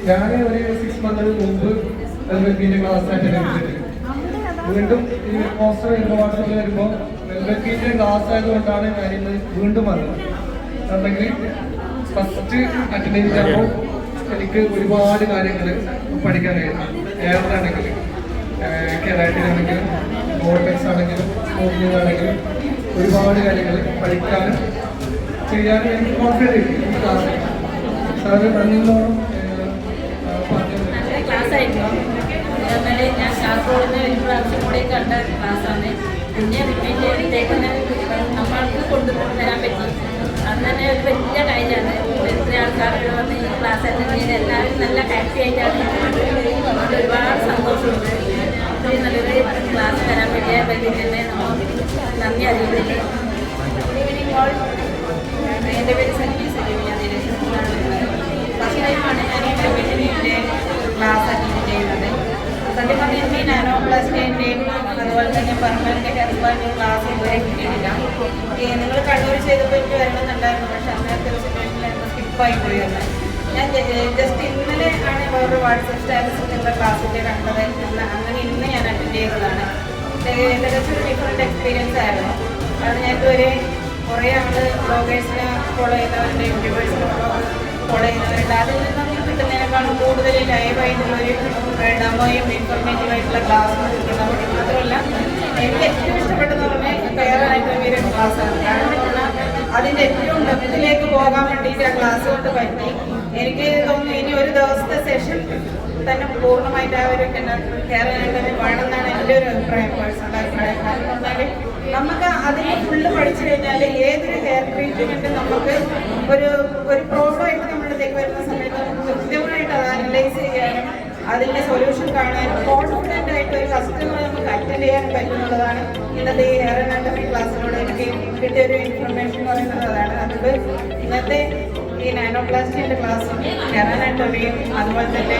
ഞാൻ ഒരു 6 months മുമ്പ് വെൽബെക്കിന്റെ ക്ലാസ് അറ്റൻഡ് ചെയ്തിട്ടുണ്ട്. വീണ്ടും ഈ പോസ്റ്റർ വാട്സാപ്പിൽ വരുമ്പോൾ വെൽബെക്കിന്റെ ക്ലാസ് ആയതുകൊണ്ടാണ് ഞാൻ ഇന്ന് വീണ്ടും വന്നത്. അല്ലെങ്കിൽ ഫസ്റ്റ് അറ്റൻഡ് ചെയ്തപ്പോൾ എനിക്ക് ഒരുപാട് കാര്യങ്ങൾ പഠിക്കാൻ കഴിയും. എയറിലാണെങ്കിലും കെരാറ്റിനാണെങ്കിലും ബോൾടെക്സ് ആണെങ്കിലും സ്മോക്കിംഗ് ആണെങ്കിലും ഒരുപാട് കാര്യങ്ങൾ പഠിക്കാനും ചെയ്യാനും എനിക്ക് കോൺഫിഡൻസ് കിട്ടി ക്ലാസ്. സാറ് നല്ലോണം ഞാൻ കാസർഗോഡിന് ഒരു പ്രാവശ്യം കൂടെ കണ്ട ക്ലാസ്സാണ്. പിന്നെ റിപ്പീറ്റ് ചെയ്തിട്ടേക്ക് നമ്മൾക്ക് കൊണ്ടുതരാൻ പറ്റി. അത് തന്നെ ഒരു വലിയ കാര്യമാണ്. എത്ര ആൾക്കാർ വന്ന് ഈ ക്ലാസ് അറ്റൻഡ് ചെയ്ത് എല്ലാവരും നല്ല ഹാപ്പി ആയിട്ടാണ്. അതുകൊണ്ട് ഒരുപാട് സന്തോഷമുണ്ട്. ഇത്രയും നല്ലൊരു ക്ലാസ് തരാൻ പറ്റിയ തന്നെ നന്ദി അറിയുന്നില്ല. Evening all. എൻ്റെ പേര് സഞ്ജീവ് സജീവ്. ഞാൻ ഫസ്റ്റ് ടൈമാണ് ഞാൻ ഈ കമ്മ്യൂണിറ്റിൻ്റെ ക്ലാസ് അറ്റൻഡ് ചെയ്യുന്നത്. സത്യം പറഞ്ഞാൽ എനിക്ക് നാനോ പ്ലാസ്റ്റിൻ്റെയും അതുപോലെ തന്നെ പെർമനൻ്റ് ഹെയർബാൻഡ് ക്ലാസ് ഇതുവരെ കിട്ടിയിട്ടില്ല. നിങ്ങൾ കണ്ണൂർ ചെയ്തപ്പോൾ എനിക്ക് വരണമെന്നുണ്ടായിരുന്നു. പക്ഷേ അന്നത്തെ ഒരു സിറ്റുവേഷനിൽ സ്കിപ്പായി പോയി വന്നത്. ഞാൻ ജസ്റ്റ് ഇന്നലെ ആണ് വേറൊരു വാട്സപ്പ് സ്റ്റാറ്റസ് നിങ്ങളുടെ ക്ലാസ്സിൻ്റെ കണ്ടത്. അങ്ങനെ ഇന്ന് ഞാൻ അറ്റൻഡ് ചെയ്തതാണ്. ഏകദേശം ഒരു ഡിഫറെൻറ്റ് എക്സ്പീരിയൻസ് ആയിരുന്നു. കാരണം ഞാൻ ഇതുവരെ കുറേ ബ്ലോഗേഴ്സിനെ ഫോളോ ചെയ്യുന്നവരുണ്ട്, യൂട്യൂബേഴ്സിനെ ഫോളോ ചെയ്യുന്നവരുണ്ട്. അതിൽ നിന്നും കിട്ടുന്നതിനേക്കാളും കൂടുതൽ ലൈവായിട്ടുള്ളൊരു ഡെമോയും ഇൻഫോർമേറ്റീവായിട്ടുള്ള ക്ലാസ്സും കിട്ടുന്നത്. മാത്രമല്ല എനിക്ക് ഏറ്റവും ഇഷ്ടപ്പെട്ടെന്ന് പറഞ്ഞാൽ ഫെയറായിട്ടുള്ള ഒരു ക്ലാസ്സാണ്. കാരണം അതിൻ്റെ ഏറ്റവും ഡെപ്തിലേക്ക് പോകാൻ വേണ്ടിയിട്ട് ആ ക്ലാസ് കൊണ്ട് പറ്റി. എനിക്ക് തോന്നുന്നു ഇനി ഒരു ദിവസത്തെ സെഷൻ തന്നെ പൂർണ്ണമായിട്ട് ആ ഒരു കെയറായിട്ട് വേണമെന്നാണ് എൻ്റെ ഒരു അഭിപ്രായം, പേഴ്സണൽ അഭിപ്രായം. കാരണം പറഞ്ഞാൽ നമുക്ക് അതിന് ഫുള്ള് പഠിച്ചു കഴിഞ്ഞാൽ ഏതൊരു ഹെയർ ട്രീറ്റ്മെൻറ്റും നമുക്ക് ഒരു പ്രോബ്ലമായിട്ട് നമ്മളിലേക്ക് വരുന്ന സമയത്ത് നമുക്ക് കൃത്യമായിട്ട് അത് അനലൈസ് ചെയ്യാനും അതിൻ്റെ സൊല്യൂഷൻ കാണാനും കോൺഫിഡൻ്റ് ആയിട്ട് ഒരു കസ്റ്റമറെ നമുക്ക് അറ്റൻഡ് ചെയ്യാനും പറ്റുന്നുള്ളതാണ് ഇന്നത്തെ ഈ ഹെയർ അനാട്ടമി ക്ലാസ്സിലൂടെ എനിക്ക് കിട്ടിയൊരു ഇൻഫർമേഷൻ എന്ന് പറയുന്നത് അതാണ്. അതുകൊണ്ട് ഇന്നത്തെ ഈ നാനോപ്ലാസ്റ്റിൻ്റെ ക്ലാസ്സും ഹെയർ അനാട്ടമിയും അതുപോലെ തന്നെ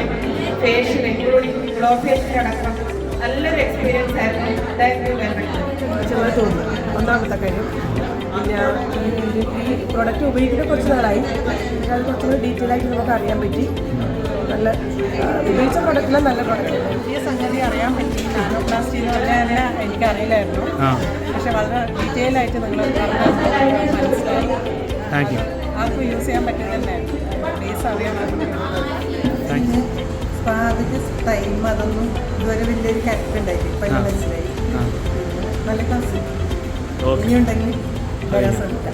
ഫേഷ്യൽ ഇൻക്ലൂഡിങ് ഗ്ലോ ഫേഷ്യൽ അടക്കം നല്ലൊരു എക്സ്പീരിയൻസ് ആയിരുന്നു. Thank you very much. ചെറുതായി തോന്നുന്നു. ഒന്നാമത്തെ കാര്യം പിന്നെ ഈ പ്രൊഡക്റ്റ് ഉപയോഗിക്കുന്ന കുറച്ച് നാളായി. പക്ഷേ അത് കുറച്ചുകൂടി ഡീറ്റെയിൽ ആയിട്ട് നമുക്ക് അറിയാൻ പറ്റി. നല്ല ഉപയോഗിച്ച പ്രൊഡക്റ്റിലും നല്ല പ്രൊഡക്റ്റ്. പുതിയ സംഗതി അറിയാൻ പറ്റി. നാനോപ്ലാസ്റ്റി എന്ന് പറഞ്ഞാൽ എനിക്കറിയില്ലായിരുന്നു. പക്ഷെ വളരെ ഡീറ്റെയിൽ ആയിട്ട് നിങ്ങൾ മനസ്സിലായി. ആർക്കും യൂസ് ചെയ്യാൻ പറ്റുന്ന തന്നെയായിരുന്നു. ബേസ് അറിയാൻ അതിൻ്റെ ടൈം അതൊന്നും ഇതുവരെ വലിയൊരു ക്യാരക്ടർ ഉണ്ടായിട്ടില്ല. ഇപ്പം അതിന് മനസ്സിലായി. നല്ല ക്ലാസ് ഇനിയുണ്ടെങ്കിൽ വരാൻ ശ്രമിക്കാം.